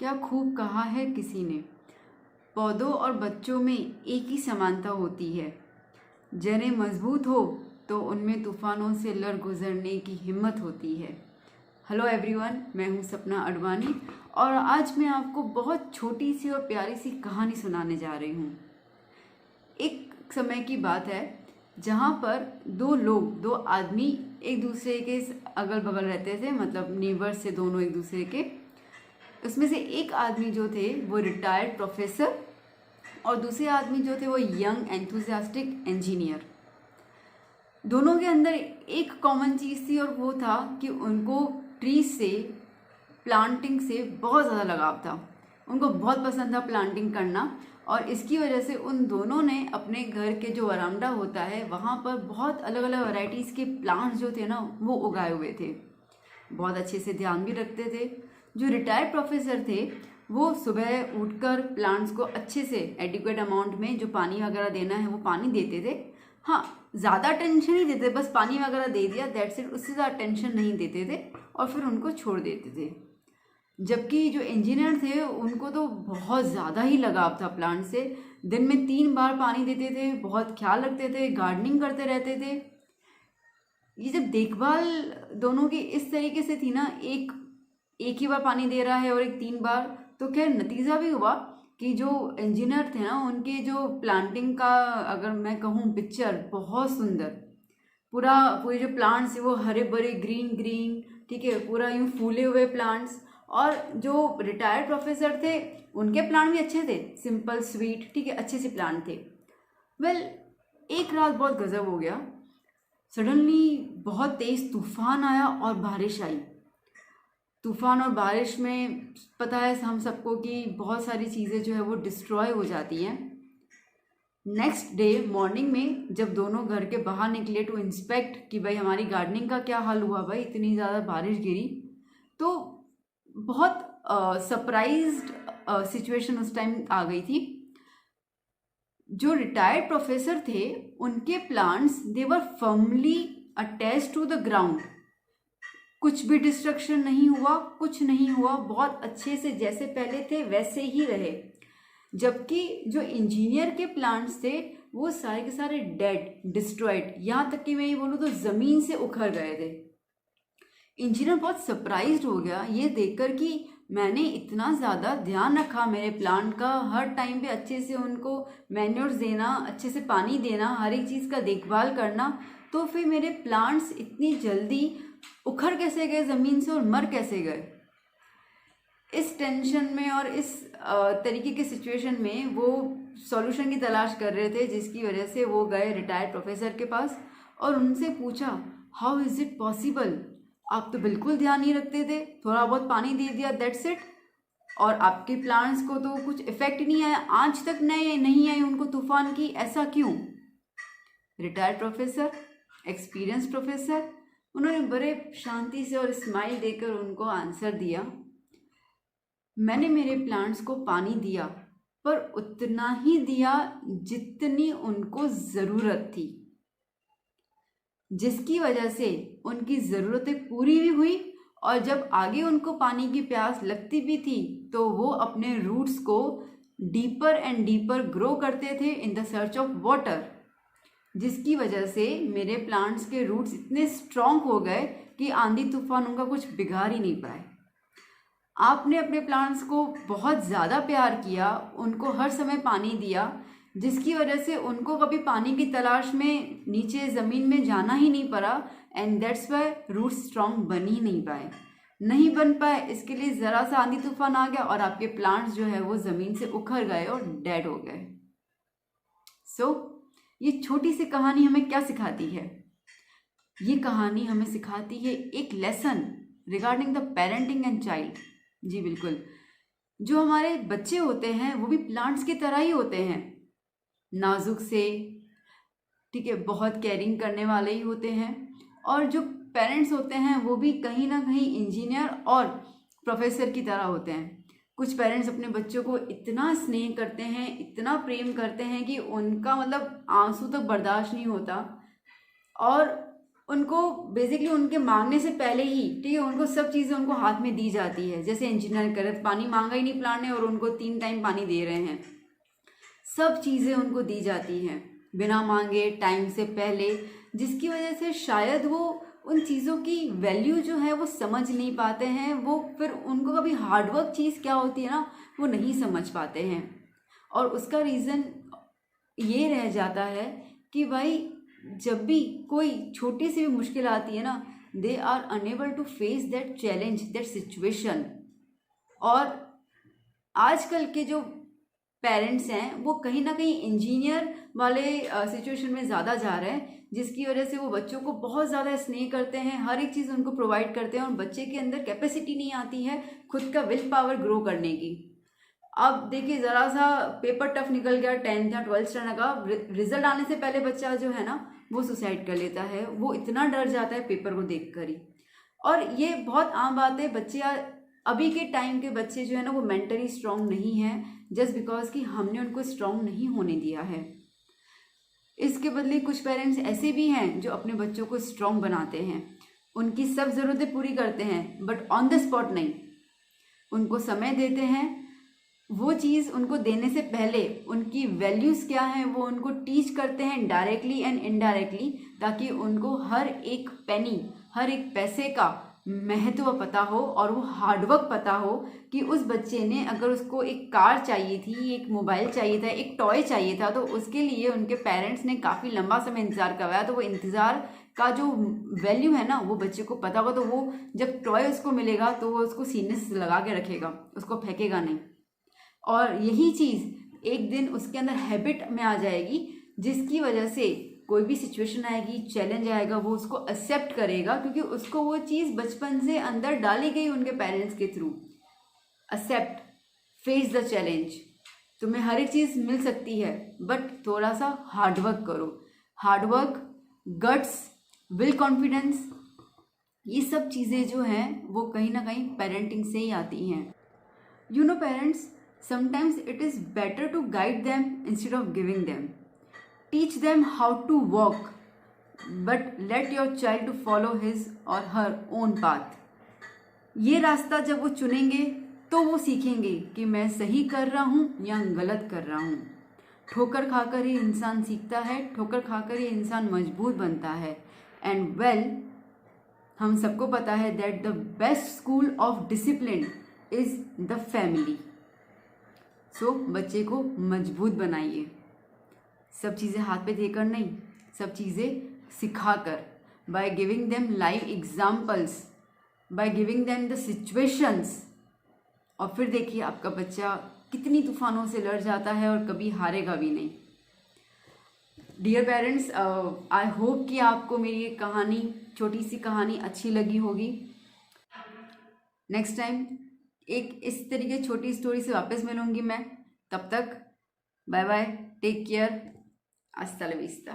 क्या खूब कहा है किसी ने। पौधों और बच्चों में एक ही समानता होती है। जड़ें मजबूत हो तो उनमें तूफानों से लड़ गुजरने की हिम्मत होती है। हेलो एवरीवन, मैं हूं सपना अडवाणी और आज मैं आपको बहुत छोटी सी और प्यारी सी कहानी सुनाने जा रही हूं। एक समय की बात है जहाँ पर दो आदमी एक दूसरे के अगल बगल रहते थे, मतलब नेबर्स से दोनों एक दूसरे के। उसमें से एक आदमी जो थे वो रिटायर्ड प्रोफेसर और दूसरे आदमी जो थे वो यंग एंथुजियास्टिक इंजीनियर। दोनों के अंदर एक कॉमन चीज़ थी और वो था कि उनको ट्रीज से, प्लांटिंग से बहुत ज़्यादा लगाव था। उनको बहुत पसंद था प्लांटिंग करना और इसकी वजह से उन दोनों ने अपने घर के जो वरांडा होता है वहाँ पर बहुत अलग अलग वैरायटीज़ के प्लांट्स जो थे ना वो उगाए हुए थे। बहुत अच्छे से ध्यान भी रखते थे। जो रिटायर्ड प्रोफेसर थे वो सुबह उठकर प्लांट्स को अच्छे से एडिक्वेट अमाउंट में जो पानी वगैरह देना है वो पानी देते थे। हाँ, ज़्यादा टेंशन नहीं देते, बस पानी वगैरह दे दिया, दैट्स इट। उससे ज़्यादा टेंशन नहीं देते थे और फिर उनको छोड़ देते थे। जबकि जो इंजीनियर थे उनको तो बहुत ज़्यादा ही लगाव था प्लांट से। दिन में 3 बार पानी देते थे, बहुत ख्याल रखते थे, गार्डनिंग करते रहते थे। ये जब देखभाल दोनों की इस तरीके से थी ना, एक ही बार पानी दे रहा है और एक 3 बार, तो खैर नतीजा भी हुआ कि जो इंजीनियर थे ना उनके जो प्लांटिंग का, अगर मैं कहूँ, पिक्चर बहुत सुंदर। पूरे जो प्लांट्स है वो हरे भरे ग्रीन ग्रीन, ठीक है, पूरा यूँ फूले हुए प्लांट्स। और जो रिटायर्ड प्रोफेसर थे उनके प्लांट भी अच्छे थे, सिंपल स्वीट, ठीक है, अच्छे से प्लांट थे। वेल, एक रात बहुत गजब हो गया। सडनली बहुत तेज तूफान आया और बारिश आई। तूफान और बारिश में पता है हम सबको कि बहुत सारी चीज़ें जो है वो डिस्ट्रॉय हो जाती हैं। नेक्स्ट डे मॉर्निंग में जब दोनों घर के बाहर निकले टू इंस्पेक्ट कि भाई हमारी गार्डनिंग का क्या हाल हुआ, भाई इतनी ज़्यादा बारिश गिरी, तो बहुत सरप्राइज्ड सिचुएशन उस टाइम आ गई थी। जो रिटायर्ड प्रोफेसर थे उनके plants they were firmly attached to the ground. कुछ भी डिस्ट्रक्शन नहीं हुआ, कुछ नहीं हुआ, बहुत अच्छे से जैसे पहले थे वैसे ही रहे। जबकि जो इंजीनियर के प्लांट्स थे वो सारे के सारे डेड, डिस्ट्रॉयड, यहाँ तक कि मैं ये बोलूँ तो ज़मीन से उखड़ गए थे। इंजीनियर बहुत सरप्राइज्ड हो गया ये देखकर कि मैंने इतना ज़्यादा ध्यान रखा मेरे प्लांट का, हर टाइम पे अच्छे से उनको मैन्योर्स देना, अच्छे से पानी देना, हर एक चीज़ का देखभाल करना, तो फिर मेरे प्लांट्स इतनी जल्दी उखड़ कैसे गए ज़मीन से और मर कैसे गए। इस टेंशन में और इस तरीके के सिचुएशन में वो सॉल्यूशन की तलाश कर रहे थे, जिसकी वजह से वो गए रिटायर्ड प्रोफेसर के पास और उनसे पूछा, हाउ इज़ इट पॉसिबल, आप तो बिल्कुल ध्यान नहीं रखते थे, थोड़ा बहुत पानी दे दिया, दैट्स इट, और आपके प्लांट्स को तो कुछ इफेक्ट नहीं आया, आज तक नहीं आई उनको तूफान की, ऐसा क्यों। रिटायर्ड प्रोफेसर, एक्सपीरियंस प्रोफेसर, उन्होंने बड़े शांति से और स्माइल देकर उनको आंसर दिया, मैंने मेरे प्लांट्स को पानी दिया पर उतना ही दिया जितनी उनको ज़रूरत थी, जिसकी वजह से उनकी ज़रूरतें पूरी भी हुई और जब आगे उनको पानी की प्यास लगती भी थी तो वो अपने रूट्स को डीपर एंड डीपर ग्रो करते थे in the search of water, जिसकी वजह से मेरे प्लांट्स के रूट्स इतने स्ट्रॉन्ग हो गए कि आंधी तूफान उनका कुछ बिगाड़ ही नहीं पाए। आपने अपने प्लांट्स को बहुत ज़्यादा प्यार किया, उनको हर समय पानी दिया, जिसकी वजह से उनको कभी पानी की तलाश में नीचे ज़मीन में जाना ही नहीं पड़ा, and that's why root strong बन ही नहीं बन पाए। इसके लिए ज़रा सा आंधी तूफान आ गया और आपके प्लांट्स जो है वो ज़मीन से उखड़ गए और डेड हो गए। सो ये छोटी सी कहानी हमें क्या सिखाती है? ये कहानी हमें सिखाती है एक lesson regarding the parenting and child. जी बिल्कुल, जो हमारे बच्चे होते हैं वो भी प्लांट्स की तरह ही होते हैं, नाजुक से, ठीक है, बहुत केयरिंग करने वाले ही होते हैं। और जो पेरेंट्स होते हैं वो भी कहीं ना कहीं इंजीनियर और प्रोफेसर की तरह होते हैं। कुछ पेरेंट्स अपने बच्चों को इतना स्नेह करते हैं, इतना प्रेम करते हैं कि उनका मतलब आंसू तक बर्दाश्त नहीं होता और उनको बेसिकली उनके मांगने से पहले ही, ठीक है, उनको सब चीज़ें उनको हाथ में दी जाती है। जैसे इंजीनियर करे, पानी मांगा ही नहीं प्लांट ने और उनको 3 टाइम पानी दे रहे हैं। सब चीज़ें उनको दी जाती हैं बिना मांगे, टाइम से पहले, जिसकी वजह से शायद वो उन चीज़ों की वैल्यू जो है वो समझ नहीं पाते हैं। वो फिर उनको कभी हार्डवर्क चीज़ क्या होती है ना, वो नहीं समझ पाते हैं। और उसका रीज़न ये रह जाता है कि भाई जब भी कोई छोटी सी भी मुश्किल आती है ना, they are unable to face that challenge, that situation. और आजकल के जो पेरेंट्स हैं वो कहीं ना कहीं इंजीनियर वाले सिचुएशन में ज़्यादा जा रहे हैं, जिसकी वजह से वो बच्चों को बहुत ज़्यादा स्नेह करते हैं, हर एक चीज़ उनको प्रोवाइड करते हैं और बच्चे के अंदर कैपेसिटी नहीं आती है खुद का विल पावर ग्रो करने की। अब देखिए, ज़रा सा पेपर टफ निकल गया 10th या 12th स्टैंडर्ड का, रिजल्ट आने से पहले बच्चा जो है ना वो सुसाइड कर लेता है। वो इतना डर जाता है पेपर को देख कर ही। और ये बहुत आम बात है। बच्चे अभी के टाइम के बच्चे जो है ना वो मेंटली स्ट्रांग नहीं है, जस्ट बिकॉज कि हमने उनको स्ट्रांग नहीं होने दिया है। इसके बदले कुछ पेरेंट्स ऐसे भी हैं जो अपने बच्चों को स्ट्रांग बनाते हैं, उनकी सब ज़रूरतें पूरी करते हैं, बट ऑन द स्पॉट नहीं, उनको समय देते हैं। वो चीज़ उनको देने से पहले उनकी वैल्यूज़ क्या हैं वो उनको टीच करते हैं डायरेक्टली एंड इनडायरेक्टली, ताकि उनको हर एक पेनी, हर एक पैसे का महत्व पता हो और वो हार्डवर्क पता हो कि उस बच्चे ने, अगर उसको एक कार चाहिए थी, एक मोबाइल चाहिए था, एक टॉय चाहिए था, तो उसके लिए उनके पेरेंट्स ने काफ़ी लंबा समय इंतज़ार करवाया। तो वो इंतज़ार का जो वैल्यू है ना वो बच्चे को पता होगा, तो वो जब टॉय उसको मिलेगा तो वो उसको सीने से लगा के रखेगा, उसको फेंकेगा नहीं। और यही चीज़ एक दिन उसके अंदर हैबिट में आ जाएगी, जिसकी वजह से कोई भी सिचुएशन आएगी, चैलेंज आएगा, वो उसको एक्सेप्ट करेगा, क्योंकि उसको वो चीज़ बचपन से अंदर डाली गई उनके पेरेंट्स के through. Accept, face the challenge. तुम्हें हर एक चीज़ मिल सकती है, बट थोड़ा सा हार्डवर्क करो। हार्डवर्क, गट्स, विल कॉन्फिडेंस, ये सब चीज़ें जो हैं वो कहीं ना कहीं पेरेंटिंग से ही आती हैं। You know parents, sometimes it is better to guide them instead of giving them. Teach them how to walk, but let your child to follow his or her own path. ये रास्ता जब वो चुनेंगे तो वो सीखेंगे कि मैं सही कर रहा हूँ या गलत कर रहा हूँ। ठोकर खाकर ही इंसान सीखता है, ठोकर खाकर ही इंसान मजबूत बनता है। एंड वेल, हम सबको पता है that the best school of discipline is the family. So बच्चे को मजबूत बनाइए, सब चीज़ें हाथ पे देकर नहीं, सब चीज़ें सिखाकर, by giving them live examples, by giving them the situations. और फिर देखिए आपका बच्चा कितनी तूफानों से लड़ जाता है और कभी हारेगा भी नहीं। डियर पेरेंट्स, आई होप कि आपको मेरी ये कहानी, छोटी सी कहानी अच्छी लगी होगी। नेक्स्ट टाइम एक इस तरीके छोटी स्टोरी से वापस मिलूंगी मैं। तब तक बाय बाय, टेक केयर, हस्ता ला विस्ता।